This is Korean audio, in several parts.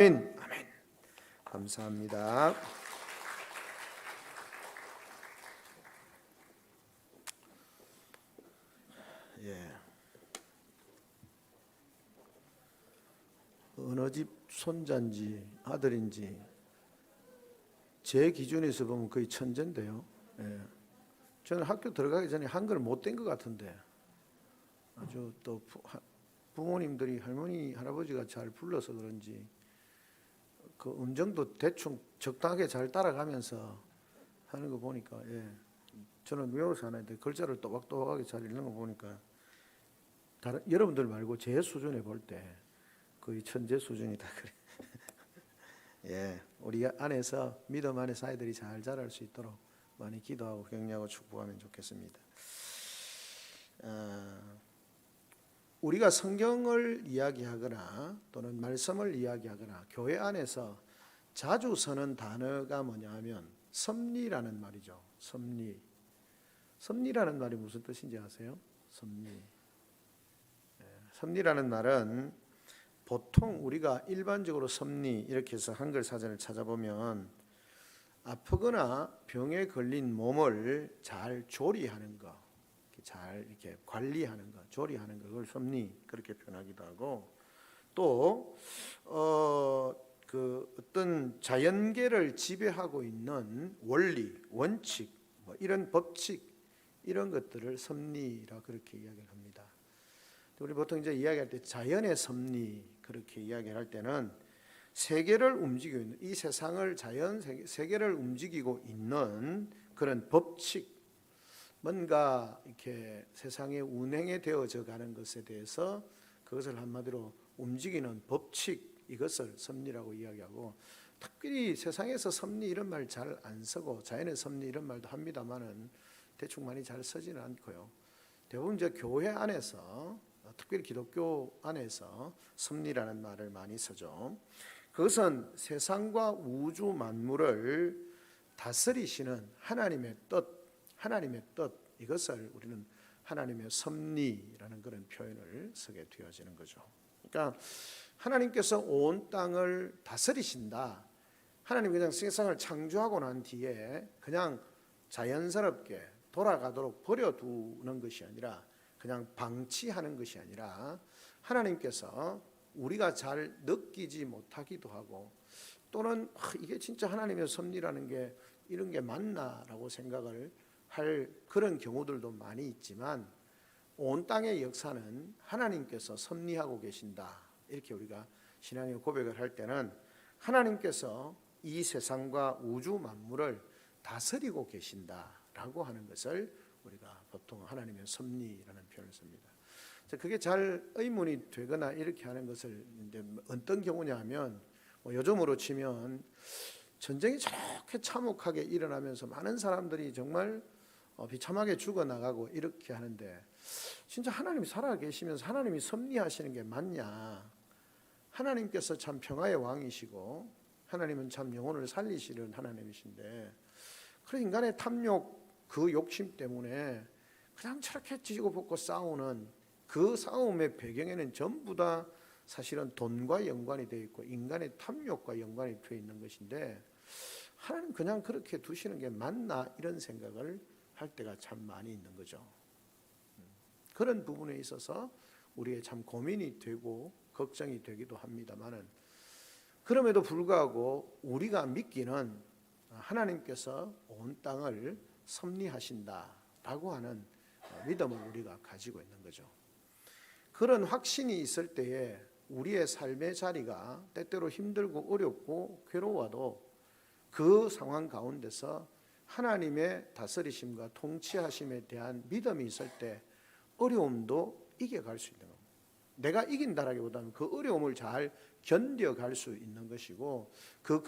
아멘. 감사합니다. 어느 집 손자인지 아들인지 제 기준에서 보면 거의 천재인데요. 저는 학교 들어가기 전에 한글을 못 된 것 같은데 아주 또 부모님들이 할머니 할아버지가 잘 불러서 그런지 그 음정도 대충 적당하게 잘 따라가면서 하는 거 보니까 저는 외워서 하는데 글자를 또박또박하게 잘 읽는 거 보니까 여러분들 말고 제 수준에 볼 때 거의 천재 수준이다 그래. 우리 안에서 믿음 안에서 아이들이 잘 자랄 수 있도록 많이 기도하고 격려하고 축복하면 좋겠습니다. 우리가 성경을 이야기하거나 또는 말씀을 이야기하거나 교회 안에서 자주 쓰는 단어가 뭐냐 하면 섭리라는 말이죠. 섭리라는 말이 무슨 뜻인지 아세요? 섭리라는 말은 보통 우리가 일반적으로 섭리 이렇게 해서 한글 사전을 찾아보면 아프거나 병에 걸린 몸을 잘 조리하는 거, 잘 이렇게 관리하는 것, 조리하는 것, 그걸 섭리 그렇게 표현하기도 하고, 또 그 어떤 자연계를 지배하고 있는 원리, 원칙, 뭐 이런 법칙 이런 것들을 섭리라 그렇게 이야기를 합니다. 우리 보통 이제 이야기할 때 자연의 섭리 그렇게 이야기를 할 때는 세계를 움직이고 있는 이 세상을 자연 세계를 움직이고 있는 그런 법칙, 뭔가 이렇게 세상에 운행이 되어져 가는 것에 대해서 그것을 한마디로 움직이는 법칙, 이것을 섭리라고 이야기하고, 특별히 세상에서 섭리 이런 말 잘 안 쓰고 자연의 섭리 이런 말도 합니다만은 대충 많이 잘 쓰지는 않고요. 대부분 이제 교회 안에서 특별히 기독교 안에서 섭리라는 말을 많이 쓰죠. 그것은 세상과 우주 만물을 다스리시는 하나님의 뜻, 이것을 우리는 하나님의 섭리라는 그런 표현을 쓰게 되어지는 거죠. 그러니까 하나님께서 온 땅을 다스리신다. 하나님 그냥 세상을 창조하고 난 뒤에 그냥 자연스럽게 돌아가도록 버려두는 것이 아니라, 그냥 방치하는 것이 아니라, 하나님께서 우리가 잘 느끼지 못하기도 하고, 또는 이게 진짜 하나님의 섭리라는 게 이런 게 맞나라고 생각을 할 그런 경우들도 많이 있지만, 온 땅의 역사는 하나님께서 섭리하고 계신다, 이렇게 우리가 신앙의 고백을 할 때는 하나님께서 이 세상과 우주 만물을 다스리고 계신다라고 하는 것을 우리가 보통 하나님의 섭리라는 표현을 씁니다. 그게 잘 의문이 되거나 이렇게 하는 것을 이제 어떤 경우냐 하면, 요즘으로 치면 전쟁이 저렇게 참혹하게 일어나면서 많은 사람들이 정말 비참하게 죽어나가고 이렇게 하는데, 진짜 하나님이 살아계시면서 하나님이 섭리하시는 게 맞냐? 하나님께서 참 평화의 왕이시고 하나님은 참 영혼을 살리시는 하나님이신데, 그런 인간의 탐욕, 그 욕심 때문에 그냥 저렇게 지지고 볶고 싸우는 그 싸움의 배경에는 전부 다 사실은 돈과 연관이 되어 있고 인간의 탐욕과 연관이 되어 있는 것인데, 하나님 그냥 그렇게 두시는 게 맞나, 이런 생각을 할 때가 참 많이 있는 거죠. 그런 부분에 있어서 우리의 참 고민이 되고 걱정이 되기도 합니다만은, 그럼에도 불구하고 우리가 믿기는 하나님께서 온 땅을 섭리하신다라고 하는 믿음을 우리가 가지고 있는 거죠. 그런 확신이 있을 때에 우리의 삶의 자리가 때때로 힘들고 어렵고 괴로워도 그 상황 가운데서 하나님의 다스리심과 통치하심에 대한 믿음이 있을 때 어려움도 이겨갈 수 있는 겁니다. 내가 이긴다라기보다는 그 어려움을 잘 견뎌갈 수 있는 것이고, 그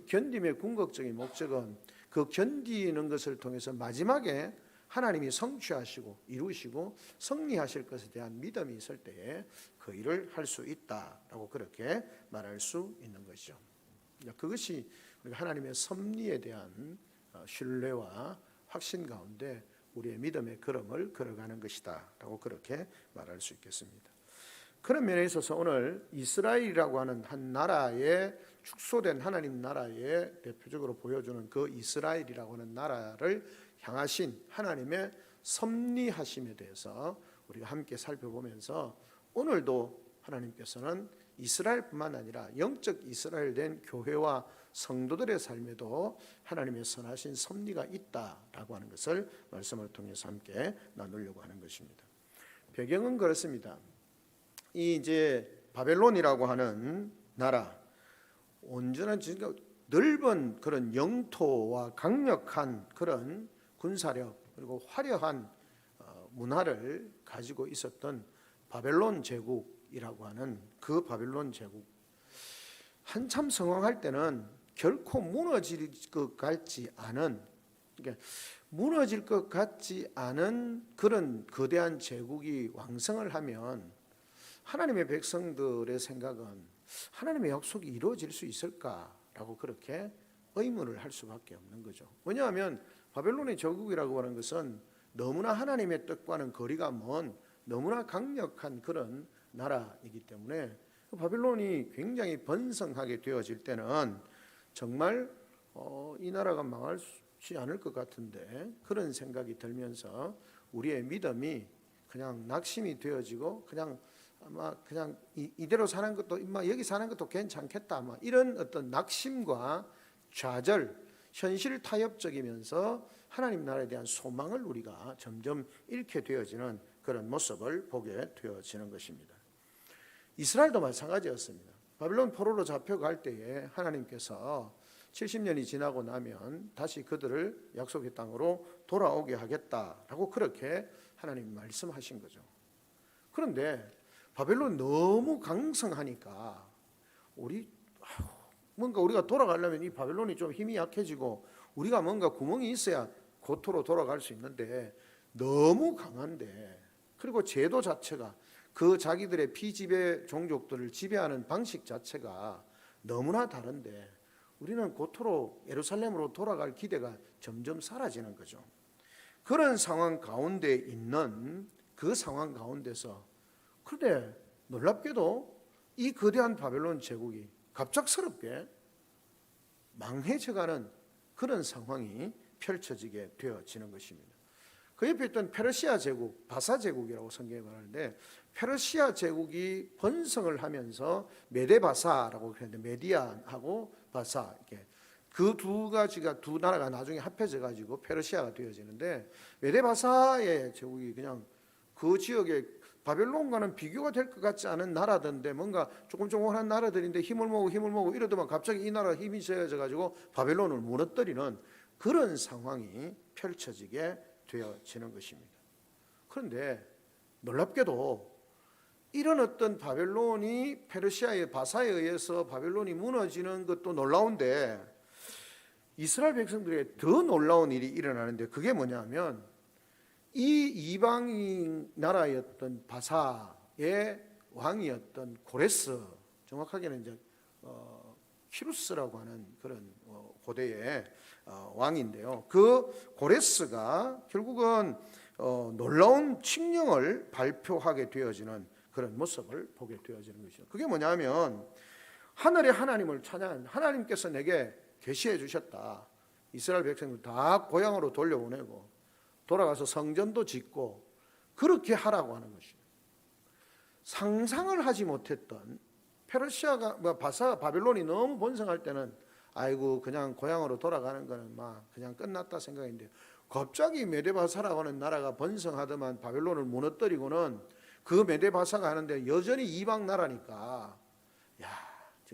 견딤의 궁극적인 목적은 그 견디는 것을 통해서 마지막에 하나님이 성취하시고 이루시고 승리하실 것에 대한 믿음이 있을 때에 그 일을 할 수 있다라고 그렇게 말할 수 있는 것이죠. 그것이 우리가 하나님의 섭리에 대한 신뢰와 확신 가운데 우리의 믿음의 걸음을 걸어가는 것이다 라고 그렇게 말할 수 있겠습니다. 그런 면에 있어서 오늘 이스라엘이라고 하는 한 나라의 축소된 하나님 나라의 대표적으로 보여주는 그 이스라엘이라고 하는 나라를 향하신 하나님의 섭리하심에 대해서 우리가 함께 살펴보면서 오늘도 하나님께서는 이스라엘뿐만 아니라 영적 이스라엘 된 교회와 성도들의 삶에도 하나님의 선하신 섭리가 있다라고 하는 것을 말씀을 통해서 함께 나누려고 하는 것입니다. 배경은 그렇습니다. 이 이제 바벨론이라고 하는 나라, 온전한 넓은 그런 영토와 강력한 그런 군사력 그리고 화려한 문화를 가지고 있었던 바벨론 제국이라고 하는 그 바벨론 제국, 한참 성황할 때는 결코 무너질 것 같지 않은, 그러니까 무너질 것 같지 않은 그런 거대한 제국이 왕성을 하면 하나님의 백성들의 생각은 하나님의 약속이 이루어질 수 있을까라고 그렇게 의문을 할 수밖에 없는 거죠. 왜냐하면 바벨론의 제국이라고 하는 것은 너무나 하나님의 뜻과는 거리가 먼 너무나 강력한 그런 나라이기 때문에 바벨론이 굉장히 번성하게 되어질 때는 정말 이 나라가 망하지 않을 것 같은데 그런 생각이 들면서 우리의 믿음이 그냥 낙심이 되어지고 그냥 아마 그냥 이대로 사는 것도 여기 사는 것도 괜찮겠다 아마 이런 어떤 낙심과 좌절, 현실 타협적이면서 하나님 나라에 대한 소망을 우리가 점점 잃게 되어지는 그런 모습을 보게 되어지는 것입니다. 이스라엘도 마찬가지였습니다. 바벨론 포로로 잡혀갈 때에 하나님께서 70년이 지나고 나면 다시 그들을 약속의 땅으로 돌아오게 하겠다라고 그렇게 하나님 말씀하신 거죠. 그런데 바벨론 너무 강성하니까 뭔가 우리가 돌아가려면 이 바벨론이 좀 힘이 약해지고 우리가 뭔가 구멍이 있어야 고토로 돌아갈 수 있는데 너무 강한데, 그리고 제도 자체가 그 자기들의 피지배 종족들을 지배하는 방식 자체가 너무나 다른데 우리는 고토로 예루살렘으로 돌아갈 기대가 점점 사라지는 거죠. 그런 상황 가운데 있는 그 상황 가운데서 그런데 놀랍게도 이 거대한 바벨론 제국이 갑작스럽게 망해져가는 그런 상황이 펼쳐지게 되어지는 것입니다. 그 옆에 있던 페르시아 제국, 바사 제국이라고 성경에 말하는데 페르시아 제국이 번성을 하면서 메데바사라고 그랬는데 메디안하고 바사 이렇게 그 두 가지가 두 나라가 나중에 합해져 가지고 페르시아가 되어지는데 메데바사의 제국이 그냥 그 지역에 바벨론과는 비교가 될 것 같지 않은 나라던데 뭔가 조금조금한 나라들인데 힘을 모으고 이러더만 갑자기 이 나라가 힘이 세져 가지고 바벨론을 무너뜨리는 그런 상황이 펼쳐지게 되어지는 것입니다. 그런데 놀랍게도 이런 어떤 바벨론이 페르시아의 바사에 의해서 바벨론이 무너지는 것도 놀라운데 이스라엘 백성들에게 더 놀라운 일이 일어나는데 그게 뭐냐면 이 이방인 나라였던 바사의 왕이었던 고레스, 정확하게는 이제 키루스라고 하는 그런 고대의 왕인데요. 그 고레스가 결국은 놀라운 칙령을 발표하게 되어지는 그런 모습을 보게 되어지는 것이죠. 그게 뭐냐면 하늘의 하나님을 찬양하는, 하나님께서 내게 계시해 주셨다. 이스라엘 백성들 다 고향으로 돌려보내고 돌아가서 성전도 짓고 그렇게 하라고 하는 것이에요. 상상을 하지 못했던 페르시아가 바벨론이 너무 번성할 때는 아이고 그냥 고향으로 돌아가는 거는 막 그냥 끝났다 생각했는데 갑자기 메데바사라고 하는 나라가 번성하더만 바벨론을 무너뜨리고는 그 메데바사가 하는데 여전히 이방 나라니까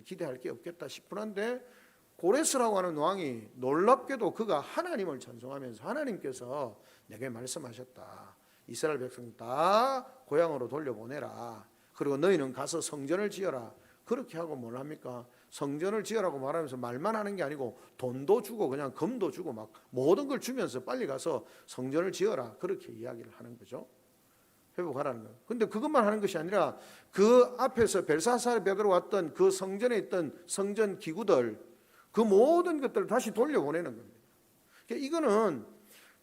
기대할 게 없겠다 싶긴 한데 고레스라고 하는 왕이 놀랍게도 그가 하나님을 찬송하면서 하나님께서 내게 말씀하셨다. 이스라엘 백성 다 고향으로 돌려보내라. 그리고 너희는 가서 성전을 지어라. 그렇게 하고 뭘 합니까? 성전을 지으라고 말하면서 말만 하는 게 아니고 돈도 주고 그냥 금도 주고 막 모든 걸 주면서 빨리 가서 성전을 지어라. 그렇게 이야기를 하는 거죠. 회복하라는 거예요. 근데 그것만 하는 것이 아니라 그 앞에서 벨사살에 베들어왔던 그 성전에 있던 성전 기구들 그 모든 것들을 다시 돌려보내는 겁니다. 그러니까 이거는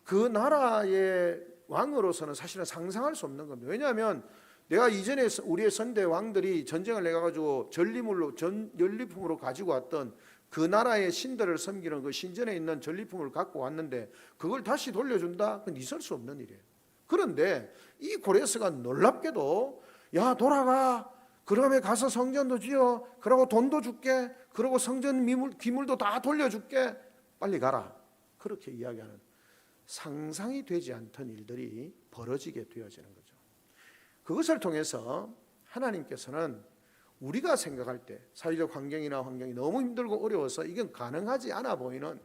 그 나라의 왕으로서는 사실은 상상할 수 없는 겁니다. 왜냐하면 내가 이전에 우리의 선대 왕들이 전쟁을 해가지고 전리품으로 가지고 왔던 그 나라의 신들을 섬기는 그 신전에 있는 전리품을 갖고 왔는데 그걸 다시 돌려준다? 그건 있을 수 없는 일이에요. 그런데 이 고레스가 놀랍게도 야 돌아가, 그러면 가서 성전도 지어, 그러고 돈도 줄게, 그러고 성전 기물도 다 돌려줄게, 빨리 가라, 그렇게 이야기하는, 상상이 되지 않던 일들이 벌어지게 되어지는 거죠. 그것을 통해서 하나님께서는 우리가 생각할 때 사회적 환경이 너무 힘들고 어려워서 이건 가능하지 않아 보이는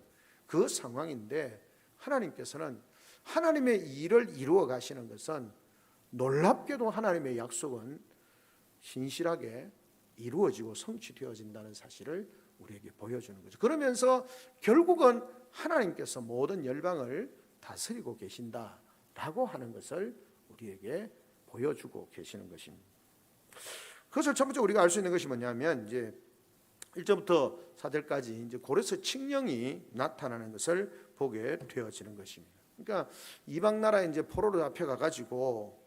그 상황인데, 하나님께서는 하나님의 일을 이루어 가시는 것은 놀랍게도 하나님의 약속은 신실하게 이루어지고 성취되어진다는 사실을 우리에게 보여주는 거죠. 그러면서 결국은 하나님께서 모든 열방을 다스리고 계신다라고 하는 것을 우리에게 보여주고 계시는 것입니다. 그것을 첫 번째 우리가 알 수 있는 것이 뭐냐면, 이제 1절부터 4절까지 이제 고레스 칙령이 나타나는 것을 보게 되어지는 것입니다. 그러니까 이방 나라에 이제 포로로 잡혀가 가지고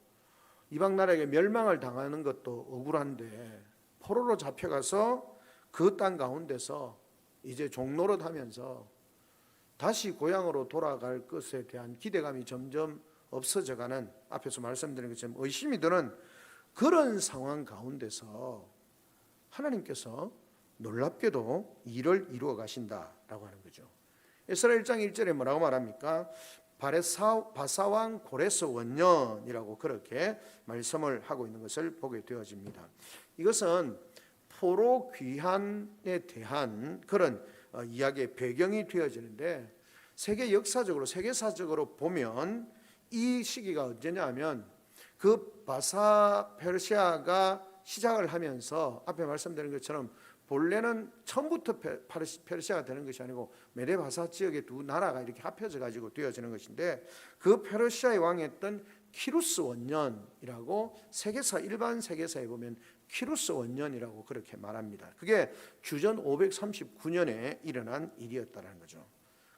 이방 나라에게 멸망을 당하는 것도 억울한데, 포로로 잡혀가서 그 땅 가운데서 이제 종노릇하면서 다시 고향으로 돌아갈 것에 대한 기대감이 점점 없어져가는, 앞에서 말씀드린 것처럼 의심이 드는 그런 상황 가운데서 하나님께서 놀랍게도 일을 이루어 가신다라고 하는 거죠. 에스라 1장 1절에 뭐라고 말합니까? 바사왕 고레스 원년이라고 그렇게 말씀을 하고 있는 것을 보게 되어집니다. 이것은 포로 귀환에 대한 그런 이야기의 배경이 되어지는데, 세계 역사적으로 세계사적으로 보면 이 시기가 언제냐 하면, 그 바사 페르시아가 시작을 하면서 앞에 말씀드린 것처럼 본래는 처음부터 페르시아가 되는 것이 아니고 메데 바사 지역의 두 나라가 이렇게 합해져 가지고 되어지는 것인데, 그 페르시아의 왕이었던 키루스 원년이라고 세계사, 일반 세계사에 보면 키루스 원년이라고 그렇게 말합니다. 그게 주전 539년에 일어난 일이었다는 거죠.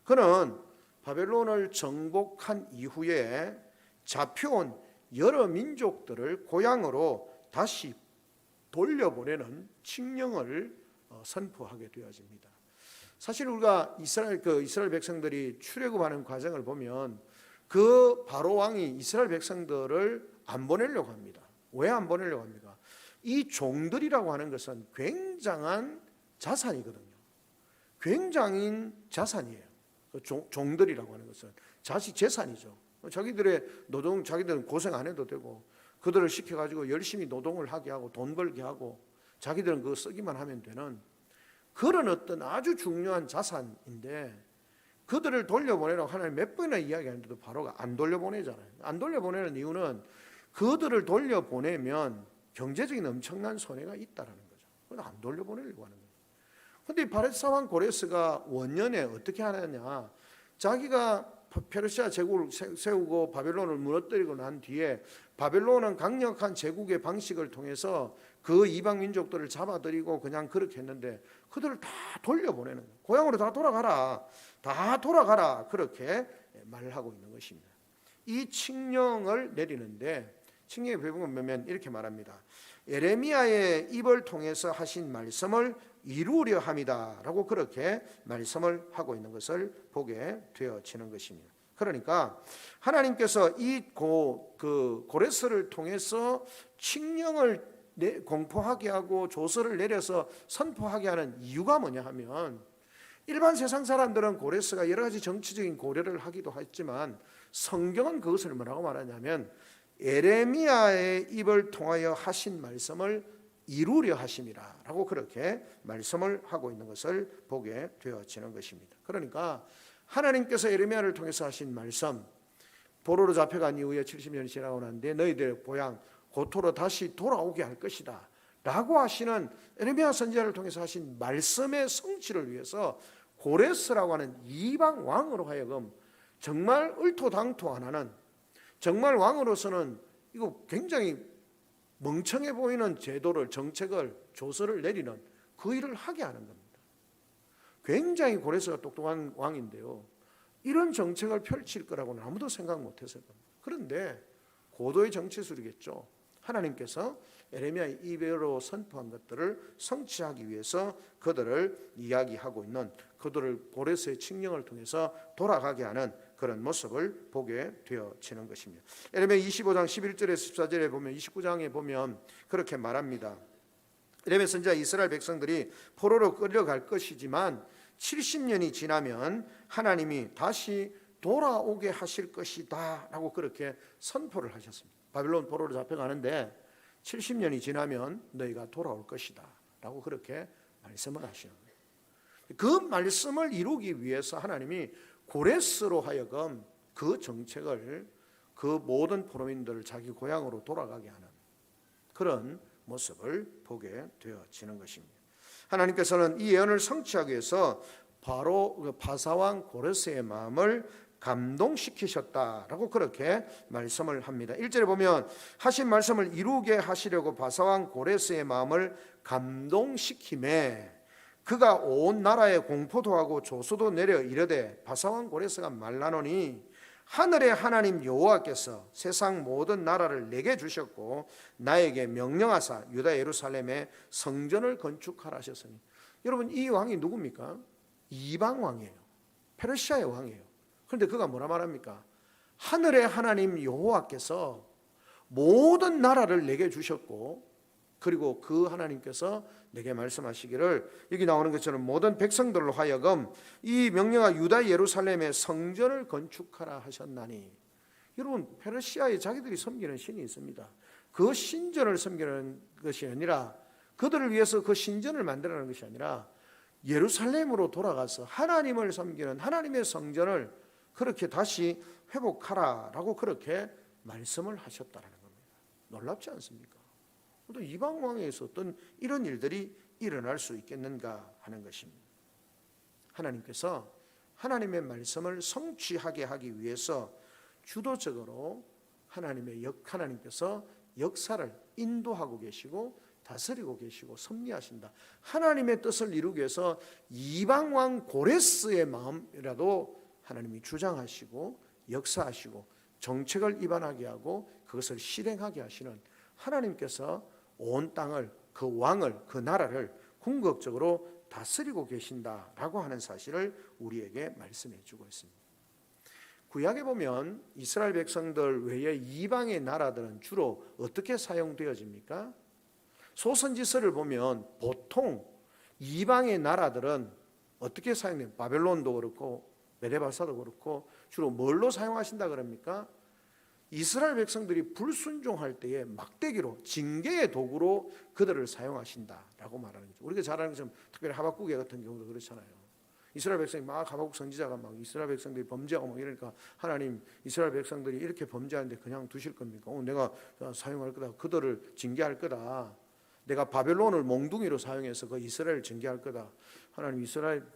그는 바벨론을 정복한 이후에 잡혀온 여러 민족들을 고향으로 다시 돌려보내는 칙령을 선포하게 되어집니다. 사실 우리가 이스라엘 백성들이 출애굽하는 과정을 보면 그 바로 왕이 이스라엘 백성들을 안 보내려고 합니다. 왜 안 보내려고 합니까? 이 종들이라고 하는 것은 굉장한 자산이거든요. 굉장한 자산이에요. 종들이라고 하는 것은 재산이죠. 자기들의 노동, 자기들은 고생 안 해도 되고, 그들을 시켜가지고 열심히 노동을 하게 하고 돈 벌게 하고 자기들은 그거 쓰기만 하면 되는 그런 어떤 아주 중요한 자산인데, 그들을 돌려보내라고 하나님 몇 번이나 이야기하는데도 바로가 안 돌려보내잖아요. 안 돌려보내는 이유는 그들을 돌려보내면 경제적인 엄청난 손해가 있다는 거죠. 그래서 안 돌려보내려고 하는 거예요. 그런데 바사왕 고레스가 원년에 어떻게 하느냐, 자기가 페르시아 제국을 세우고 바벨론을 무너뜨리고 난 뒤에 바벨론은 강력한 제국의 방식을 통해서 그 이방 민족들을 잡아들이고 그냥 그렇게 했는데, 그들을 다 돌려보내는 거예요. 고향으로 다 돌아가라 그렇게 말을 하고 있는 것입니다. 이 칙령을 내리는데, 칙령의 배경은 보면 이렇게 말합니다. 예레미야의 입을 통해서 하신 말씀을 이루려 함이다 라고 그렇게 말씀을 하고 있는 것을 보게 되어지는 것입니다. 그러니까 하나님께서 이 고레스를 통해서 칙령을 공포하게 하고 조서를 내려서 선포하게 하는 이유가 뭐냐 하면, 일반 세상 사람들은 고레스가 여러 가지 정치적인 고려를 하기도 했지만, 성경은 그것을 뭐라고 말하냐면 예레미야의 입을 통하여 하신 말씀을 이루려 하심이라 라고 그렇게 말씀을 하고 있는 것을 보게 되어지는 것입니다. 그러니까 하나님께서 예레미야를 통해서 하신 말씀, 포로로 잡혀간 이후에 70년이 지나고 난데 너희들의 고향 고토로 다시 돌아오게 할 것이다 라고 하시는 예레미야 선지자를 통해서 하신 말씀의 성취를 위해서 고레스라고 하는 이방 왕으로 하여금 정말 얼토당토 안 하는, 정말 왕으로서는 이거 굉장히 멍청해 보이는 제도를, 정책을, 조서를 내리는 그 일을 하게 하는 겁니다. 굉장히 고레스가 똑똑한 왕인데요, 이런 정책을 펼칠 거라고는 아무도 생각 못했을 겁니다. 그런데 고도의 정치술이겠죠. 하나님께서 에레미야의 입으로 선포한 것들을 성취하기 위해서 그들을 이야기하고 있는, 그들을 고레스의 칙령을 통해서 돌아가게 하는 그런 모습을 보게 되어지는 것입니다. 에레미야 25장 11절에서 14절에 보면, 29장에 보면 그렇게 말합니다. 에레미야 선지자 이스라엘 백성들이 포로로 끌려갈 것이지만 70년이 지나면 하나님이 다시 돌아오게 하실 것이다 라고 그렇게 선포를 하셨습니다. 바빌론 포로로 잡혀가는데 70년이 지나면 너희가 돌아올 것이다 라고 그렇게 말씀을 하시는 거예요. 그 말씀을 이루기 위해서 하나님이 고레스로 하여금 그 정책을, 그 모든 포로민들을 자기 고향으로 돌아가게 하는 그런 모습을 보게 되어지는 것입니다. 하나님께서는 이 예언을 성취하기 위해서 바로 바사왕 고레스의 마음을 감동시키셨다라고 그렇게 말씀을 합니다. 1절에 보면 하신 말씀을 이루게 하시려고 바사왕 고레스의 마음을 감동시키매 그가 온 나라에 공포도 하고 조소도 내려 이르되, 바사왕 고레스가 말하노니 하늘의 하나님 여호와께서 세상 모든 나라를 내게 주셨고 나에게 명령하사 유다 예루살렘에 성전을 건축하라 하셨으니, 여러분 이 왕이 누굽니까? 이방 왕이에요. 페르시아의 왕이에요. 그런데 그가 뭐라 말합니까? 하늘의 하나님 여호와께서 모든 나라를 내게 주셨고, 그리고 그 하나님께서 내게 말씀하시기를, 여기 나오는 것처럼 모든 백성들로 하여금 이 명령하 유다 예루살렘에 성전을 건축하라 하셨나니, 여러분 페르시아에 자기들이 섬기는 신이 있습니다. 그 신전을 섬기는 것이 아니라, 그들을 위해서 그 신전을 만들어내는 것이 아니라 예루살렘으로 돌아가서 하나님을 섬기는 하나님의 성전을 그렇게 다시 회복하라라고 그렇게 말씀을 하셨다는 겁니다. 놀랍지 않습니까? 또 이방 왕에서 어떤 이런 일들이 일어날 수 있겠는가 하는 것입니다. 하나님께서 하나님의 말씀을 성취하게 하기 위해서 주도적으로 하나님께서 역사를 인도하고 계시고 다스리고 계시고 섭리하신다. 하나님의 뜻을 이루기 위해서 이방 왕 고레스의 마음이라도 하나님이 주장하시고 역사하시고 정책을 입안하게 하고 그것을 실행하게 하시는 하나님께서 온 땅을, 그 왕을, 그 나라를 궁극적으로 다스리고 계신다라고 하는 사실을 우리에게 말씀해 주고 있습니다. 구약에 보면 이스라엘 백성들 외에 이방의 나라들은 주로 어떻게 사용되어집니까? 소선지서를 보면 보통 이방의 나라들은 어떻게 사용돼요? 바벨론도 그렇고 메데바사도 그렇고 주로 뭘로 사용하신다 그럽니까? 이스라엘 백성들이 불순종할 때에 막대기로, 징계의 도구로 그들을 사용하신다라고 말하는 거죠. 우리가 잘 아는 것처럼 특별히 하박국의 같은 경우도 그렇잖아요. 이스라엘 백성이 막, 하박국 선지자가 막 이스라엘 백성들이 범죄하고 막 이러니까, 하나님 이스라엘 백성들이 이렇게 범죄하는데 그냥 두실 겁니까? 내가 사용할 거다. 그들을 징계할 거다. 내가 바벨론을 몽둥이로 사용해서 그 이스라엘을 징계할 거다. 하나님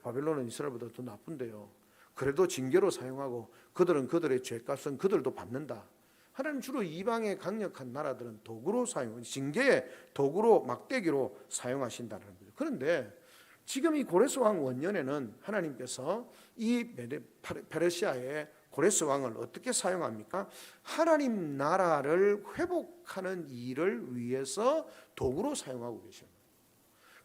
바벨론은 이스라엘보다 더 나쁜데요. 그래도 징계로 사용하고 그들은 그들의 죄값은 그들도 받는다. 하나님 주로 이방의 강력한 나라들은 도구로 징계의 도구로, 막대기로 사용하신다는 거죠. 그런데 지금 이 고레스 왕 원년에는 하나님께서 이 페르시아의 고레스 왕을 어떻게 사용합니까? 하나님 나라를 회복하는 일을 위해서 도구로 사용하고 계십니다.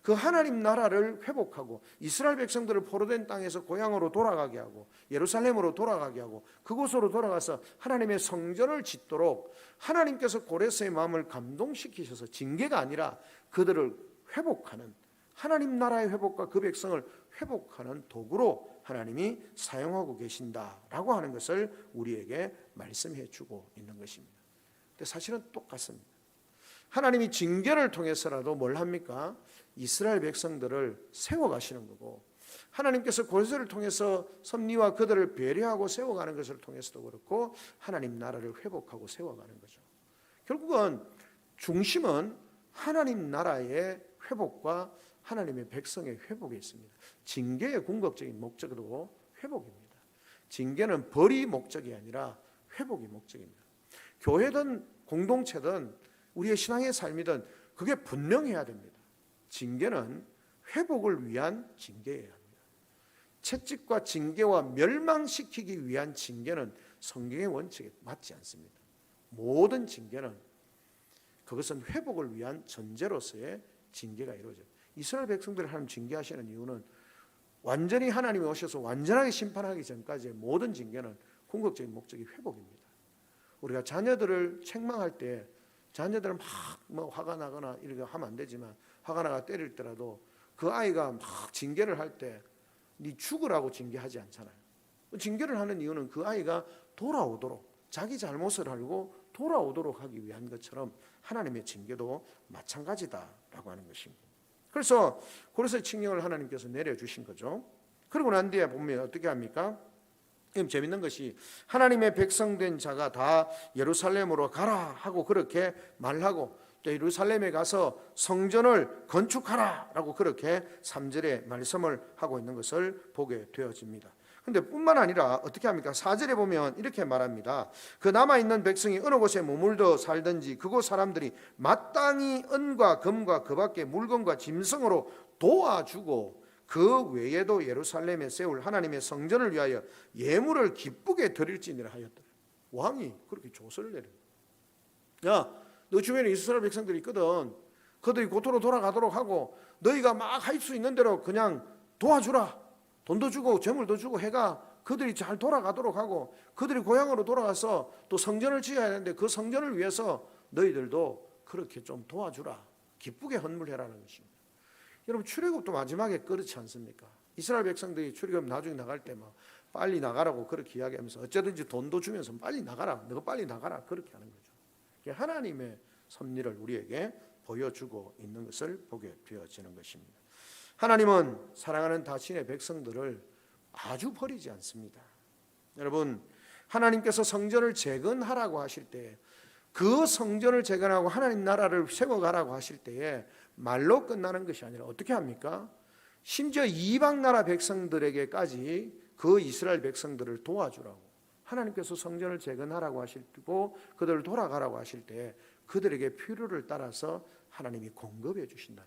그 하나님 나라를 회복하고 이스라엘 백성들을 포로된 땅에서 고향으로 돌아가게 하고 예루살렘으로 돌아가게 하고 그곳으로 돌아가서 하나님의 성전을 짓도록 하나님께서 고레스의 마음을 감동시키셔서 징계가 아니라 그들을 회복하는, 하나님 나라의 회복과 그 백성을 회복하는 도구로 하나님이 사용하고 계신다라고 하는 것을 우리에게 말씀해 주고 있는 것입니다. 근데 사실은 똑같습니다. 하나님이 징계를 통해서라도 뭘 합니까? 이스라엘 백성들을 세워가시는 거고, 하나님께서 고레스를 통해서 섭리와 그들을 배려하고 세워가는 것을 통해서도 그렇고 하나님 나라를 회복하고 세워가는 거죠. 결국은 중심은 하나님 나라의 회복과 하나님의 백성의 회복에 있습니다. 징계의 궁극적인 목적도 회복입니다. 징계는 벌이 목적이 아니라 회복이 목적입니다. 교회든 공동체든 우리의 신앙의 삶이든 그게 분명해야 됩니다. 징계는 회복을 위한 징계여야 합니다. 채찍과 징계와 멸망시키기 위한 징계는 성경의 원칙에 맞지 않습니다. 모든 징계는 그것은 회복을 위한 전제로서의 징계가 이루어져요. 이스라엘 백성들을 하나님 징계하시는 이유는 완전히 하나님이 오셔서 완전하게 심판하기 전까지의 모든 징계는 궁극적인 목적이 회복입니다. 우리가 자녀들을 책망할 때 자녀들은 막 화가 나거나 이렇게 하면 안 되지만 화가 나가 때릴 때라도 그 아이가 막 징계를 할 때 네 죽으라고 징계하지 않잖아요. 징계를 하는 이유는 그 아이가 돌아오도록 자기 잘못을 알고 돌아오도록 하기 위한 것처럼 하나님의 징계도 마찬가지다라고 하는 것입니다. 그래서 고레스의 칙령을 하나님께서 내려주신 거죠. 그러고 난 뒤에 보면 어떻게 합니까? 지금 재밌는 것이 하나님의 백성된 자가 다 예루살렘으로 가라 하고 그렇게 말하고 또 예루살렘에 가서 성전을 건축하라라고 그렇게 3절에 말씀을 하고 있는 것을 보게 되어집니다. 근데 뿐만 아니라 어떻게 합니까? 4절에 보면 이렇게 말합니다. 그 남아있는 백성이 어느 곳에 머물러 살든지 그곳 사람들이 마땅히 은과 금과 그 밖에 물건과 짐승으로 도와주고 그 외에도 예루살렘에 세울 하나님의 성전을 위하여 예물을 기쁘게 드릴지니라 하였더라. 왕이 그렇게 조서를 내립니다. 야, 너 주변에 이스라엘 백성들이 있거든. 그들이 고토로 돌아가도록 하고 너희가 막 할 수 있는 대로 그냥 도와주라. 돈도 주고 재물도 주고 해가 그들이 잘 돌아가도록 하고 그들이 고향으로 돌아가서 또 성전을 지어야 하는데 그 성전을 위해서 너희들도 그렇게 좀 도와주라. 기쁘게 헌물해라는 것입니다. 여러분 출애굽도 마지막에 그렇지 않습니까? 이스라엘 백성들이 출애굽 나중에 나갈 때 막 빨리 나가라고 그렇게 이야기하면서 어쩌든지 돈도 주면서 빨리 나가라. 너가 빨리 나가라. 그렇게 하는 거죠. 하나님의 섭리를 우리에게 보여주고 있는 것을 보게 되어지는 것입니다. 하나님은 사랑하는 자신의 백성들을 아주 버리지 않습니다. 여러분, 하나님께서 성전을 재건하라고 하실 때 그 성전을 재건하고 하나님 나라를 세워가라고 하실 때에 말로 끝나는 것이 아니라 어떻게 합니까? 심지어 이방 나라 백성들에게까지 그 이스라엘 백성들을 도와주라고 하나님께서 성전을 재건하라고 하시고 그들을 돌아가라고 하실 때 그들에게 필요를 따라서 하나님이 공급해 주신다.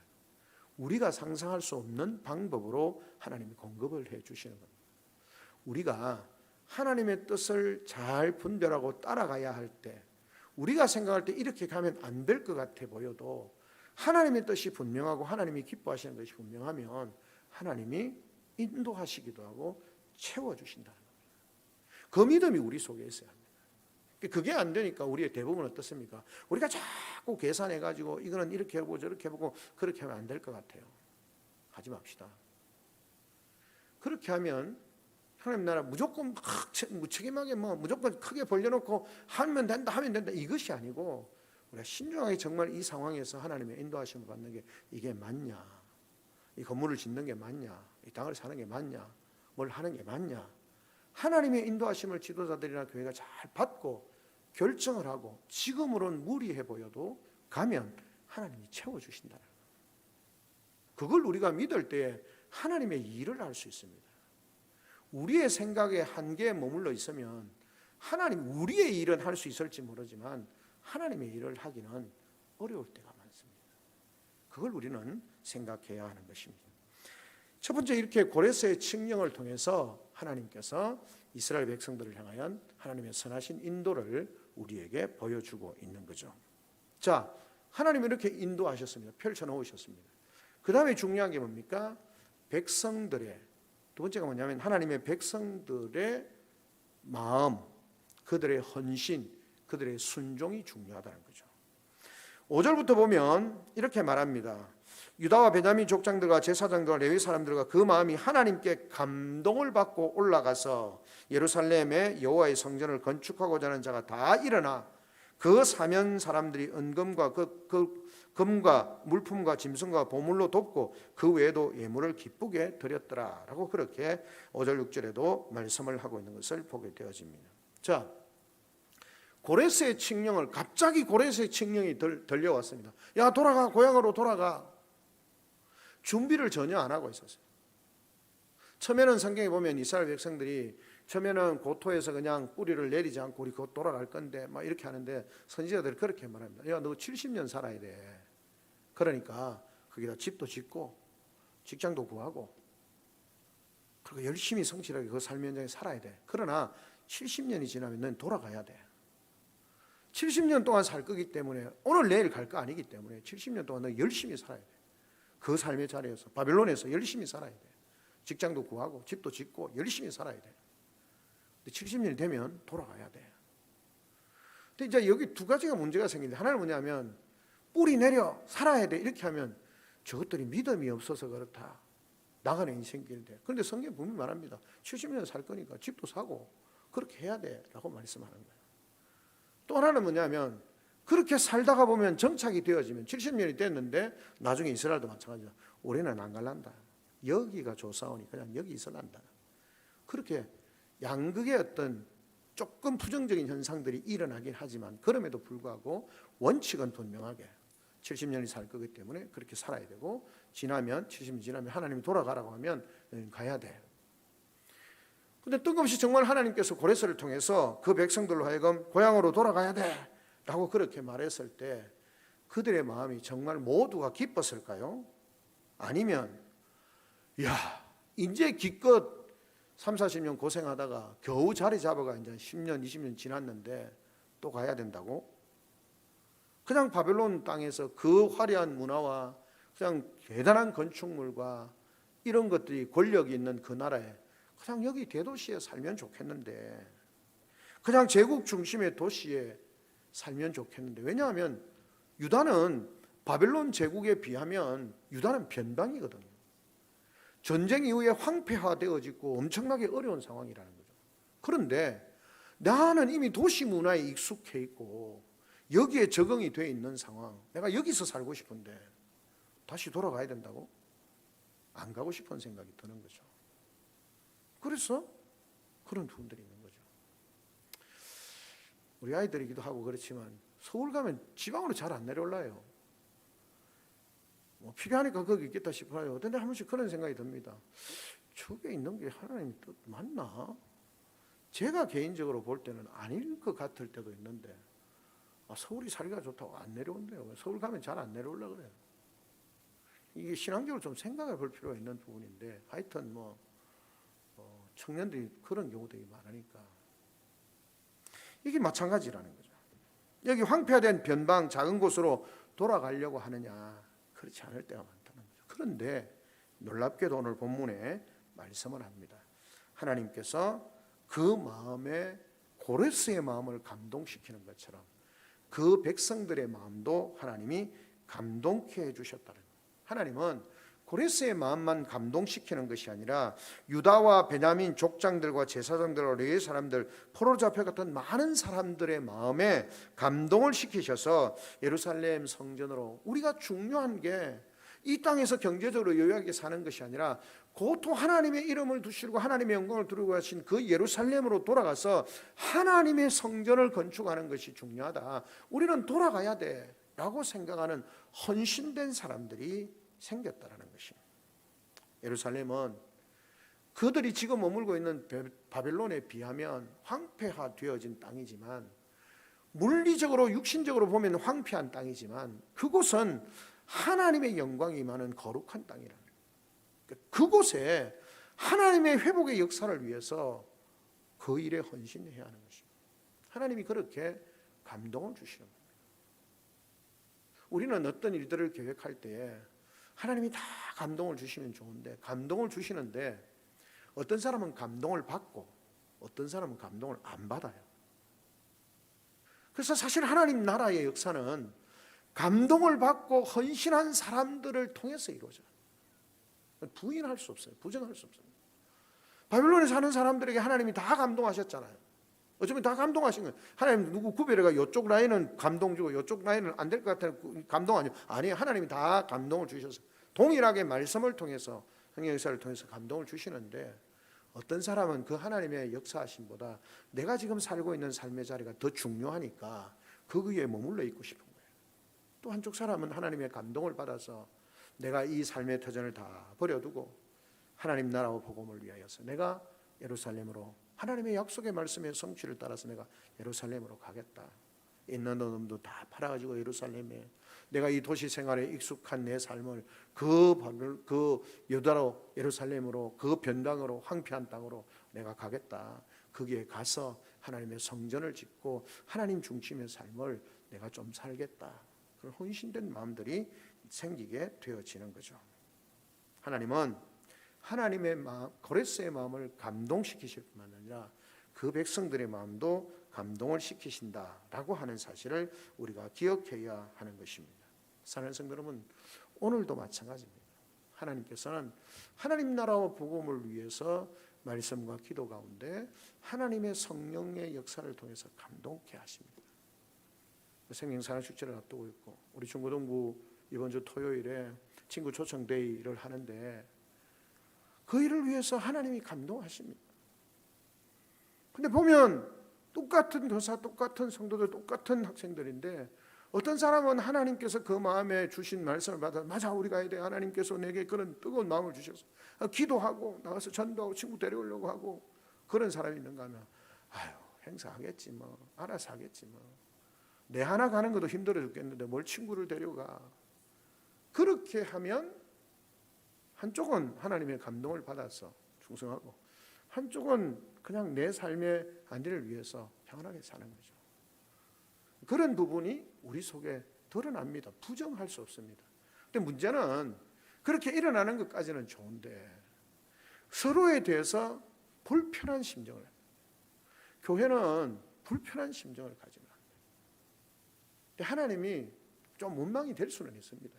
우리가 상상할 수 없는 방법으로 하나님이 공급을 해 주시는 겁니다. 우리가 하나님의 뜻을 잘 분별하고 따라가야 할 때 우리가 생각할 때 이렇게 가면 안 될 것 같아 보여도 하나님의 뜻이 분명하고 하나님이 기뻐하시는 것이 분명하면 하나님이 인도하시기도 하고 채워주신다는 겁니다. 그 믿음이 우리 속에 있어야 합니다. 그게 안 되니까 우리의 대부분은 어떻습니까? 우리가 자꾸 계산해가지고 이거는 이렇게 해보고 저렇게 해보고 그렇게 하면 안 될 것 같아요. 하지 맙시다. 그렇게 하면 하나님 나라 무조건 무책임하게 무조건 크게 벌려놓고 하면 된다 이것이 아니고 우리가 신중하게 정말 이 상황에서 하나님의 인도하심을 받는 게 이게 맞냐? 이 건물을 짓는 게 맞냐? 이 땅을 사는 게 맞냐? 뭘 하는 게 맞냐? 하나님의 인도하심을 지도자들이나 교회가 잘 받고 결정을 하고 지금으로는 무리해 보여도 가면 하나님이 채워주신다는 거예요. 그걸 우리가 믿을 때에 하나님의 일을 할 수 있습니다. 우리의 생각에 한계에 머물러 있으면 하나님 우리의 일은 할 수 있을지 모르지만 하나님의 일을 하기는 어려울 때가 많습니다. 그걸 우리는 생각해야 하는 것입니다. 첫 번째 이렇게 고레스의 칙령을 통해서 하나님께서 이스라엘 백성들을 향하여 하나님의 선하신 인도를 우리에게 보여주고 있는 거죠. 자, 하나님은 이렇게 인도하셨습니다. 펼쳐놓으셨습니다. 그 다음에 중요한 게 뭡니까? 백성들의 두 번째가 뭐냐면 하나님의 백성들의 마음, 그들의 헌신, 그들의 순종이 중요하다는 거죠. 5절부터 보면 이렇게 말합니다. 유다와 베냐민 족장들과 제사장들과 레위 사람들과 그 마음이 하나님께 감동을 받고 올라가서 예루살렘에 여호와의 성전을 건축하고자 하는 자가 다 일어나 그 사면 사람들이 은금과 그 금과 물품과 짐승과 보물로 돕고 그 외에도 예물을 기쁘게 드렸더라라고 그렇게 5절 6절에도 말씀을 하고 있는 것을 보게 되어집니다. 자, 고레스의 칙령을 갑자기 고레스의 칙령이 들려왔습니다. 야, 돌아가, 고향으로 돌아가. 준비를 전혀 안 하고 있었어요. 처음에는 성경에 보면 이스라엘 백성들이 처음에는 고토에서 그냥 뿌리를 내리지 않고 우리 곧 돌아갈 건데 막 이렇게 하는데 선지자들이 그렇게 말합니다. 야, 너 70년 살아야 돼. 그러니까 거기다 집도 짓고 직장도 구하고 그리고 열심히 성실하게 그 삶 현장에 살아야 돼. 그러나 70년이 지나면 넌 돌아가야 돼. 70년 동안 살 거기 때문에 오늘 내일 갈 거 아니기 때문에 70년 동안 너 열심히 살아야 돼. 그 삶의 자리에서 바벨론에서 열심히 살아야 돼. 직장도 구하고 집도 짓고 열심히 살아야 돼. 70년이 되면 돌아가야 돼. 근데 이제 여기 두 가지가 문제가 생기는데, 하나는 뭐냐면 뿌리 내려 살아야 돼 이렇게 하면 저것들이 믿음이 없어서 그렇다, 나가는 인생길인데, 그런데 성경 분명히 말합니다. 70년 살 거니까 집도 사고 그렇게 해야 돼 라고 말씀하는 거예요. 또 하나는 뭐냐면 그렇게 살다가 보면 정착이 되어지면 70년이 됐는데 나중에 이스라엘도 마찬가지다. 올해는 안 갈란다. 여기가 좋사오니 그냥 여기 있어란다. 그렇게 양극의 어떤 조금 부정적인 현상들이 일어나긴 하지만 그럼에도 불구하고 원칙은 분명하게 70년이 살 거기 때문에 그렇게 살아야 되고, 지나면 70년 지나면 하나님이 돌아가라고 하면 가야 돼. 근데 뜬금없이 정말 하나님께서 고레스를 통해서 그 백성들로 하여금 고향으로 돌아가야 돼 라고 그렇게 말했을 때 그들의 마음이 정말 모두가 기뻤을까요? 아니면 야 이제 기껏 3, 40년 고생하다가 겨우 자리 잡아가 이제 10년, 20년 지났는데 또 가야 된다고? 그냥 바벨론 땅에서 그 화려한 문화와 그냥 대단한 건축물과 이런 것들이 권력이 있는 그 나라에 그냥 여기 대도시에 살면 좋겠는데, 그냥 제국 중심의 도시에 살면 좋겠는데, 왜냐하면 유다는 바벨론 제국에 비하면 유다는 변방이거든요. 전쟁 이후에 황폐화되어지고 엄청나게 어려운 상황이라는 거죠. 그런데 나는 이미 도시 문화에 익숙해 있고 여기에 적응이 돼 있는 상황, 내가 여기서 살고 싶은데 다시 돌아가야 된다고? 안 가고 싶은 생각이 드는 거죠. 그래서 그런 부분들이 있는 거죠. 우리 아이들이기도 하고 그렇지만 서울 가면 지방으로 잘 안 내려올라요. 뭐 필요하니까 거기 있겠다 싶어요. 근데 한 번씩 그런 생각이 듭니다. 저게 있는 게 하나님 뜻 맞나? 제가 개인적으로 볼 때는 아닐 것 같을 때도 있는데, 서울이 살기가 좋다고 안 내려온대요. 서울 가면 잘 안 내려오려고 그래요. 이게 신앙적으로 좀 생각해 볼 필요가 있는 부분인데, 하여튼 청년들이 그런 경우들이 많으니까 이게 마찬가지라는 거죠. 여기 황폐화된 변방 작은 곳으로 돌아가려고 하느냐? 그렇지 않을 때가 많다는 거죠. 그런데 놀랍게도 오늘 본문에 말씀을 합니다. 하나님께서 그 마음에 고레스의 마음을 감동시키는 것처럼 그 백성들의 마음도 하나님이 감동케 해주셨다는 거예요. 하나님은 고레스의 마음만 감동시키는 것이 아니라 유다와 베냐민 족장들과 제사장들과 레위 사람들, 포로 잡혀갔던 많은 사람들의 마음에 감동을 시키셔서 예루살렘 성전으로, 우리가 중요한 게 이 땅에서 경제적으로 여유하게 사는 것이 아니라 고통 하나님의 이름을 두시고 하나님의 영광을 두르고 하신 그 예루살렘으로 돌아가서 하나님의 성전을 건축하는 것이 중요하다, 우리는 돌아가야 돼 라고 생각하는 헌신된 사람들이 생겼다라는 것입니다. 예루살렘은 그들이 지금 머물고 있는 바벨론에 비하면 황폐화되어진 땅이지만, 물리적으로 육신적으로 보면 황폐한 땅이지만 그곳은 하나님의 영광이 임하는 거룩한 땅이라는 거예요. 그곳에 하나님의 회복의 역사를 위해서 그 일에 헌신해야 하는 것입니다. 하나님이 그렇게 감동을 주시는 겁니다. 우리는 어떤 일들을 계획할 때에 하나님이 다 감동을 주시면 좋은데, 감동을 주시는데 어떤 사람은 감동을 받고 어떤 사람은 감동을 안 받아요. 그래서 사실 하나님 나라의 역사는 감동을 받고 헌신한 사람들을 통해서 이루어져요. 부인할 수 없어요. 부정할 수 없어요. 바빌론에 사는 사람들에게 하나님이 다 감동하셨잖아요. 어쩌면 다 감동하신 거예요. 하나님 누구 구별해가 이쪽 라인은 감동 주고 이쪽 라인은 안 될 것 같아요. 감동 아니에요. 아니에요. 하나님이 다 감동을 주셔서 동일하게 말씀을 통해서, 성령 역사를 통해서 감동을 주시는데, 어떤 사람은 그 하나님의 역사하심보다 내가 지금 살고 있는 삶의 자리가 더 중요하니까 그 위에 머물러 있고 싶은 거예요. 또 한쪽 사람은 하나님의 감동을 받아서 내가 이 삶의 터전을 다 버려두고 하나님 나라와 복음을 위하여서 내가 예루살렘으로, 하나님의 약속의 말씀의 성취를 따라서 내가 예루살렘으로 가겠다, 있는 놈도 다 팔아가지고 예루살렘에 내가 이 도시 생활에 익숙한 내 삶을 그 유다로 예루살렘으로 그 변당으로 황폐한 땅으로 내가 가겠다. 거기에 가서 하나님의 성전을 짓고 하나님 중심의 삶을 내가 좀 살겠다. 그런 헌신된 마음들이 생기게 되어지는 거죠. 하나님은 하나님의 마음, 고레스의 마음을 감동시키실 뿐만 아니라 그 백성들의 마음도 감동을 시키신다라고 하는 사실을 우리가 기억해야 하는 것입니다. 사랑하는 성도 여러분, 오늘도 마찬가지입니다. 하나님께서는 하나님 나라와 복음을 위해서 말씀과 기도 가운데 하나님의 성령의 역사를 통해서 감동케 하십니다. 생명사랑 축제를 앞두고 있고 우리 중고등부 이번 주 토요일에 친구 초청 데이를 하는데 그 일을 위해서 하나님이 감동하십니다. 근데 보면 똑같은 교사, 똑같은 성도들, 똑같은 학생들인데 어떤 사람은 하나님께서 그 마음에 주신 말씀을 받아 맞아 우리가 해야 돼. 하나님께서 내게 그런 뜨거운 마음을 주셔서 기도하고 나가서 전도하고 친구 데려오려고 하고 그런 사람이 있는가 하면 아유 행사하겠지 뭐 알아서 하겠지 뭐 내 하나 가는 것도 힘들어 죽겠는데 뭘 친구를 데려가. 그렇게 하면 한쪽은 하나님의 감동을 받아서 충성하고 한쪽은 그냥 내 삶의 안위를 위해서 평안하게 사는 거죠. 그런 부분이 우리 속에 드러납니다. 부정할 수 없습니다. 근데 문제는 그렇게 일어나는 것까지는 좋은데 서로에 대해서 불편한 심정을 교회는 불편한 심정을 가지면 안 돼요. 근데 하나님이 좀 원망이 될 수는 있습니다.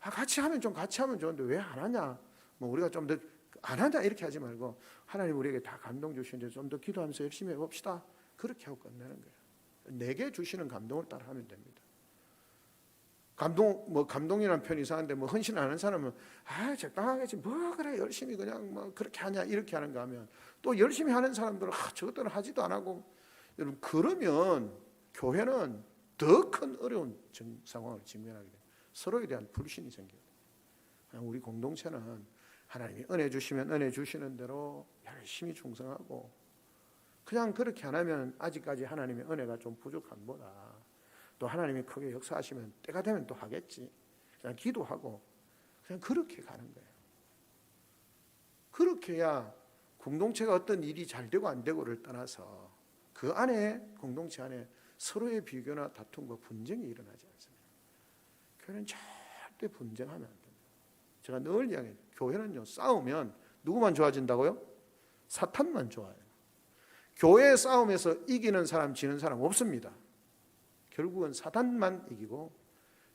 같이 하면 좋은데 왜 안 하냐? 뭐 우리가 좀 더 안 하냐 이렇게 하지 말고 하나님 우리에게 다 감동 주시는데 좀 더 기도하면서 열심히 해봅시다. 그렇게 하고 끝내는 거예요. 내게 주시는 감동을 따라 하면 됩니다. 감동이라는 표현이 이상한데 헌신 안 하는 사람은 적당하겠지 뭐 그래 열심히 그냥 뭐 그렇게 하냐 이렇게 하는가 하면 또 열심히 하는 사람들은 저것들은 하지도 안 하고 여러분 그러면 교회는 더 큰 어려운 상황을 직면하게 돼요. 서로에 대한 불신이 생겨요. 우리 공동체는 하나님이 은혜 주시면 은혜 주시는 대로 열심히 충성하고 그냥 그렇게 안 하면 아직까지 하나님의 은혜가 좀 부족한 보다. 또 하나님이 크게 역사하시면 때가 되면 또 하겠지. 그냥 기도하고 그냥 그렇게 가는 거예요. 그렇게 해야 공동체가 어떤 일이 잘 되고 안 되고를 떠나서 그 안에 공동체 안에 서로의 비교나 다툼과 분쟁이 일어나지 않습니다. 교회는 절대 분쟁하면 안 됩니다. 제가 늘 이야기해요. 교회는요 싸우면 누구만 좋아진다고요? 사탄만 좋아요. 교회 싸움에서 이기는 사람 지는 사람 없습니다. 결국은 사탄만 이기고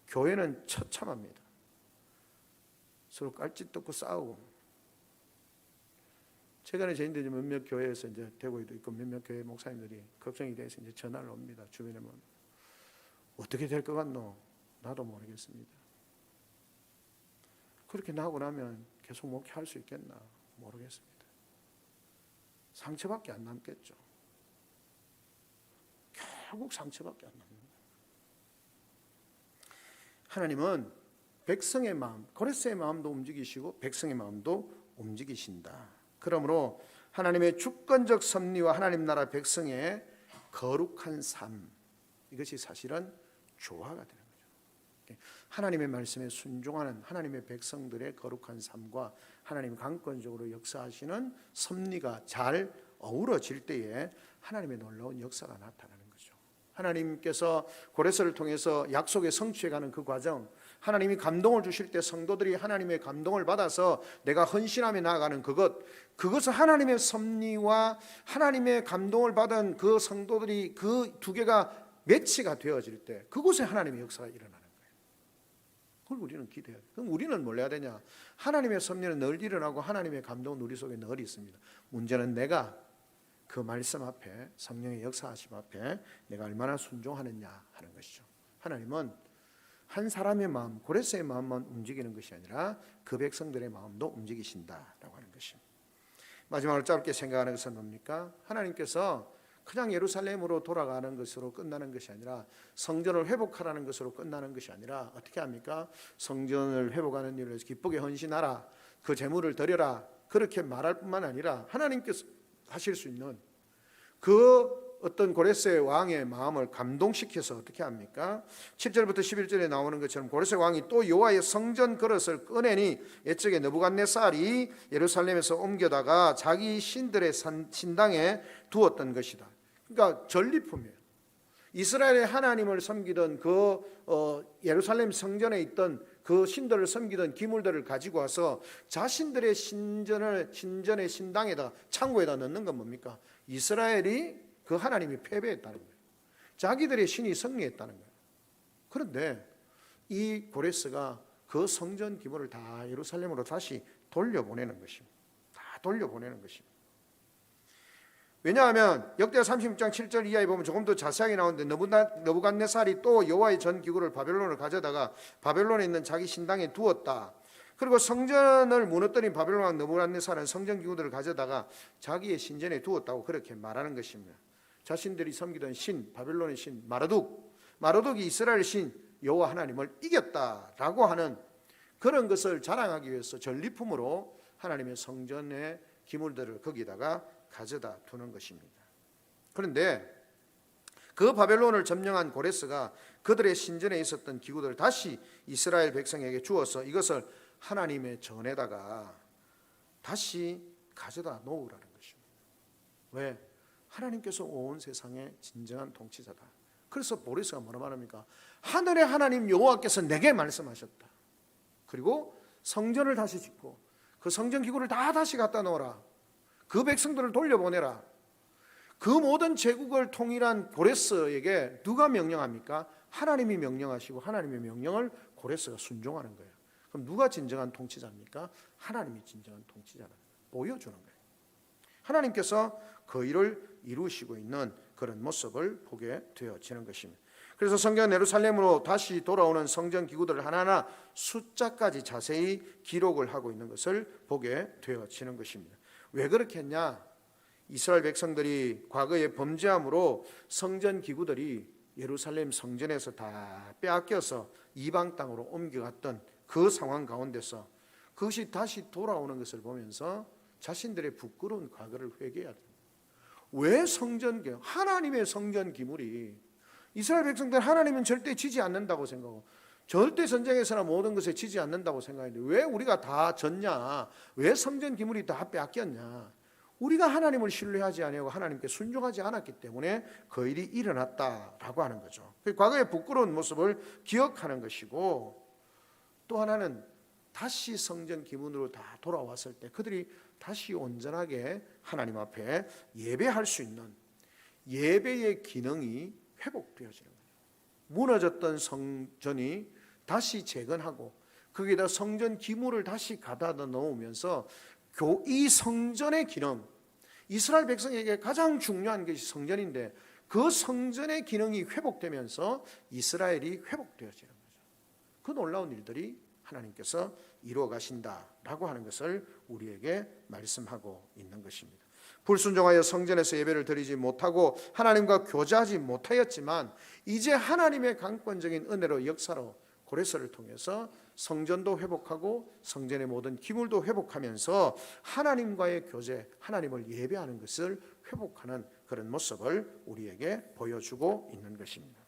교회는 처참합니다. 서로 깔짓 뜯고 싸우고. 최근에 저희들이 몇몇 교회에서 이제 대구에도 있고 몇몇 교회 목사님들이 걱정이 돼서 이제 전화를 옵니다. 주변에 뭐 어떻게 될 것 같노? 나도 모르겠습니다. 그렇게 나오고 나면 계속 목회할 수 있겠나? 모르겠습니다. 상처밖에 안 남겠죠. 결국 상처밖에 안 납니다. 하나님은 백성의 마음, 고레스의 마음도 움직이시고 백성의 마음도 움직이신다. 그러므로 하나님의 주권적 섭리와 하나님 나라 백성의 거룩한 삶, 이것이 사실은 조화가 되는 거죠. 하나님의 말씀에 순종하는 하나님의 백성들의 거룩한 삶과 하나님 강권적으로 역사하시는 섭리가 잘 어우러질 때에 하나님의 놀라운 역사가 나타나는 거죠. 하나님께서 고레스를 통해서 약속의 성취해가는 그 과정, 하나님이 감동을 주실 때 성도들이 하나님의 감동을 받아서 내가 헌신하며 나아가는 그것은 하나님의 섭리와 하나님의 감동을 받은 그 성도들이 그 두 개가 매치가 되어질 때 그곳에 하나님의 역사가 일어나는 거예요. 그걸 우리는 기대해야 돼요. 그럼 우리는 뭘 해야 되냐? 하나님의 섭리는 늘 일어나고 하나님의 감동은 우리 속에 늘 있습니다. 문제는 내가 그 말씀 앞에 성령의 역사하심 앞에 내가 얼마나 순종하느냐 하는 것이죠. 하나님은 한 사람의 마음, 고레스의 마음만 움직이는 것이 아니라 그 백성들의 마음도 움직이신다라고 하는 것입니다. 마지막으로 짧게 생각하는 것은 뭡니까? 하나님께서 그냥 예루살렘으로 돌아가는 것으로 끝나는 것이 아니라 성전을 회복하라는 것으로 끝나는 것이 아니라 어떻게 합니까? 성전을 회복하는 일을 위해서 기쁘게 헌신하라, 그 제물을 드려라, 그렇게 말할 뿐만 아니라 하나님께서 하실 수 있는 그 어떤 고레스의 왕의 마음을 감동시켜서 어떻게 합니까? 7절부터 11절에 나오는 것처럼 고레스 왕이 또 여호와의 성전 그릇을 꺼내니 옛적에 느부갓네살이 예루살렘에서 옮겨다가 자기 신들의 신당에 두었던 것이다. 그러니까 전리품이에요. 이스라엘의 하나님을 섬기던 예루살렘 성전에 있던 그 신들을 섬기던 기물들을 가지고 와서 자신들의 신전의 신당에다 창고에다 넣는 건 뭡니까? 이스라엘이 그 하나님이 패배했다는 거예요. 자기들의 신이 승리했다는 거예요. 그런데 이 고레스가 그 성전 기물을 다 예루살렘으로 다시 돌려보내는 것입니다. 다 돌려보내는 것입니다. 왜냐하면 역대하 36장 7절 이하에 보면 조금 더 자세하게 나오는데 느부갓네살이 또 여호와의 전 기구를 바벨론으로 가져다가 바벨론에 있는 자기 신당에 두었다. 그리고 성전을 무너뜨린 바벨론 왕 느부갓네살은 성전 기구들을 가져다가 자기의 신전에 두었다고 그렇게 말하는 것입니다. 자신들이 섬기던 신, 바벨론의 신 마르둑이 이스라엘 신 여호와 하나님을 이겼다라고 하는 그런 것을 자랑하기 위해서 전리품으로 하나님의 성전의 기물들을 거기다가 가져다 두는 것입니다. 그런데 그 바벨론을 점령한 고레스가 그들의 신전에 있었던 기구들을 다시 이스라엘 백성에게 주어서 이것을 하나님의 전에다가 다시 가져다 놓으라는 것입니다. 왜? 하나님께서 온 세상의 진정한 통치자다. 그래서 고레스가 뭐라 말합니까? 하늘의 하나님 여호와께서 내게 말씀하셨다. 그리고 성전을 다시 짓고 그 성전 기구를 다 다시 갖다 놓으라. 그 백성들을 돌려보내라. 그 모든 제국을 통일한 고레스에게 누가 명령합니까? 하나님이 명령하시고 하나님의 명령을 고레스가 순종하는 거예요. 그럼 누가 진정한 통치자입니까? 하나님이 진정한 통치자를 보여주는 거예요. 하나님께서 그 일을 이루시고 있는 그런 모습을 보게 되어지는 것입니다. 그래서 성경 예루살렘으로 다시 돌아오는 성전 기구들을 하나하나 숫자까지 자세히 기록을 하고 있는 것을 보게 되어지는 것입니다. 왜 그렇게 했냐? 이스라엘 백성들이 과거에 범죄함으로 성전 기구들이 예루살렘 성전에서 다 빼앗겨서 이방 땅으로 옮겨갔던 그 상황 가운데서 그것이 다시 돌아오는 것을 보면서 자신들의 부끄러운 과거를 회개해야 됩니다. 왜 하나님의 성전 기물이 이스라엘 백성들 하나님은 절대 지지 않는다고 생각하고 절대 전쟁에서나 모든 것에 지지 않는다고 생각했는데 왜 우리가 다 졌냐? 왜 성전 기물이 다 빼앗겼냐? 우리가 하나님을 신뢰하지 아니하고 하나님께 순종하지 않았기 때문에 그 일이 일어났다라고 하는 거죠. 과거의 부끄러운 모습을 기억하는 것이고, 또 하나는 다시 성전 기문으로 다 돌아왔을 때 그들이 다시 온전하게 하나님 앞에 예배할 수 있는 예배의 기능이 회복되어지는 거예요. 무너졌던 성전이 다시 재건하고 거기에다 성전 기물을 다시 가져다 놓으면서 이 성전의 기능, 이스라엘 백성에게 가장 중요한 것이 성전인데 그 성전의 기능이 회복되면서 이스라엘이 회복되어지는 거죠. 그 놀라운 일들이 하나님께서 이루어 가신다라고 하는 것을 우리에게 말씀하고 있는 것입니다. 불순종하여 성전에서 예배를 드리지 못하고 하나님과 교제하지 못하였지만 이제 하나님의 강권적인 은혜로 역사로 고레스를 통해서 성전도 회복하고 성전의 모든 기물도 회복하면서 하나님과의 교제, 하나님을 예배하는 것을 회복하는 그런 모습을 우리에게 보여주고 있는 것입니다.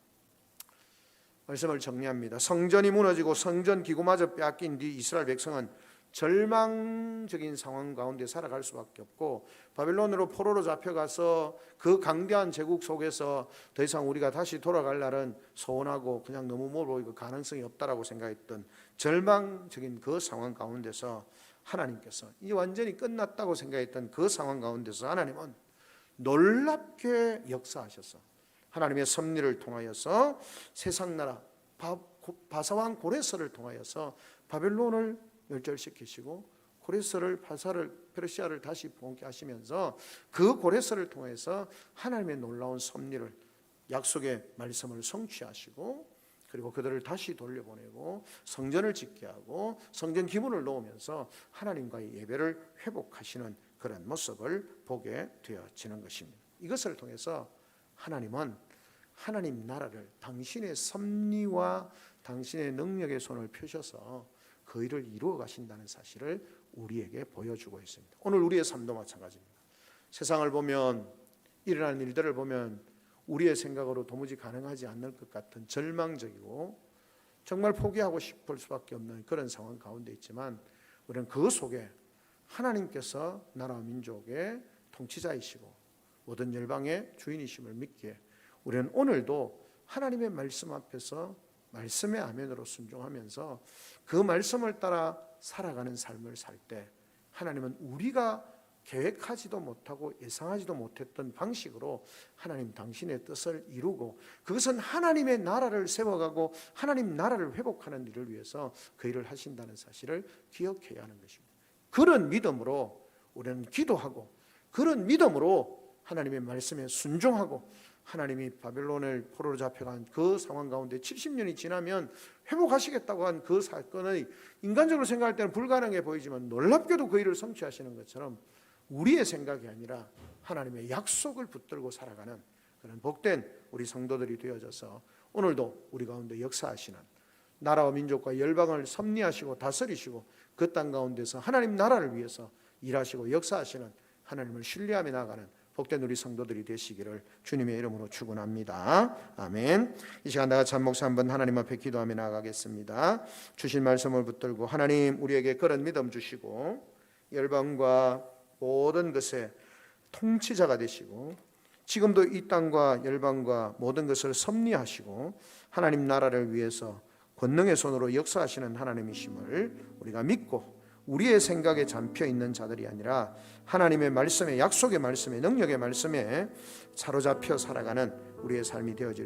말씀을 정리합니다. 성전이 무너지고 성전 기구마저 빼앗긴 뒤 이스라엘 백성은 절망적인 상황 가운데 살아갈 수밖에 없고 바벨론으로 포로로 잡혀가서 그 강대한 제국 속에서 더 이상 우리가 다시 돌아갈 날은 소원하고 그냥 너무 멀어 보이고 가능성이 없다라고 생각했던 절망적인 그 상황 가운데서 하나님께서 이제 완전히 끝났다고 생각했던 그 상황 가운데서 하나님은 놀랍게 역사하셔서 하나님의 섭리를 통하여서 세상 나라 바사왕 고레스를 통하여서 바벨론을 멸절시키시고 고레스를 페르시아를 다시 봉하게 하시면서 그 고레스를 통해서 하나님의 놀라운 섭리를 약속의 말씀을 성취하시고 그리고 그들을 다시 돌려보내고 성전을 짓게 하고 성전 기문을 놓으면서 하나님과의 예배를 회복하시는 그런 모습을 보게 되어지는 것입니다. 이것을 통해서 하나님은 하나님 나라를 당신의 섭리와 당신의 능력의 손을 펴셔서 그 일을 이루어 가신다는 사실을 우리에게 보여주고 있습니다. 오늘 우리의 삶도 마찬가지입니다. 세상을 보면 일어나는 일들을 보면 우리의 생각으로 도무지 가능하지 않을 것 같은 절망적이고 정말 포기하고 싶을 수밖에 없는 그런 상황 가운데 있지만, 우리는 그 속에 하나님께서 나라와 민족의 통치자이시고 모든 열방의 주인이심을 믿기에 우리는 오늘도 하나님의 말씀 앞에서 말씀의 아멘으로 순종하면서 그 말씀을 따라 살아가는 삶을 살 때, 하나님은 우리가 계획하지도 못하고 예상하지도 못했던 방식으로 하나님 당신의 뜻을 이루고, 그것은 하나님의 나라를 세워가고 하나님 나라를 회복하는 일을 위해서 그 일을 하신다는 사실을 기억해야 하는 것입니다. 그런 믿음으로 우리는 기도하고, 그런 믿음으로 하나님의 말씀에 순종하고, 하나님이 바벨론을 포로로 잡혀간 그 상황 가운데 70년이 지나면 회복하시겠다고 한 그 사건의 인간적으로 생각할 때는 불가능해 보이지만 놀랍게도 그 일을 성취하시는 것처럼 우리의 생각이 아니라 하나님의 약속을 붙들고 살아가는 그런 복된 우리 성도들이 되어져서 오늘도 우리 가운데 역사하시는, 나라와 민족과 열방을 섭리하시고 다스리시고 그 땅 가운데서 하나님 나라를 위해서 일하시고 역사하시는 하나님을 신뢰하며 나가는 복된 우리 성도들이 되시기를 주님의 이름으로 축원합니다. 아멘. 이 시간 다 같이 한 목소리 한번 하나님 앞에 기도하며 나가겠습니다. 주신 말씀을 붙들고 하나님 우리에게 그런 믿음 주시고 열방과 모든 것의 통치자가 되시고 지금도 이 땅과 열방과 모든 것을 섭리하시고 하나님 나라를 위해서 권능의 손으로 역사하시는 하나님이심을 우리가 믿고, 우리의 생각에 잠겨 있는 자들이 아니라 하나님의 말씀에, 약속의 말씀에, 능력의 말씀에 사로잡혀 살아가는 우리의 삶이 되어질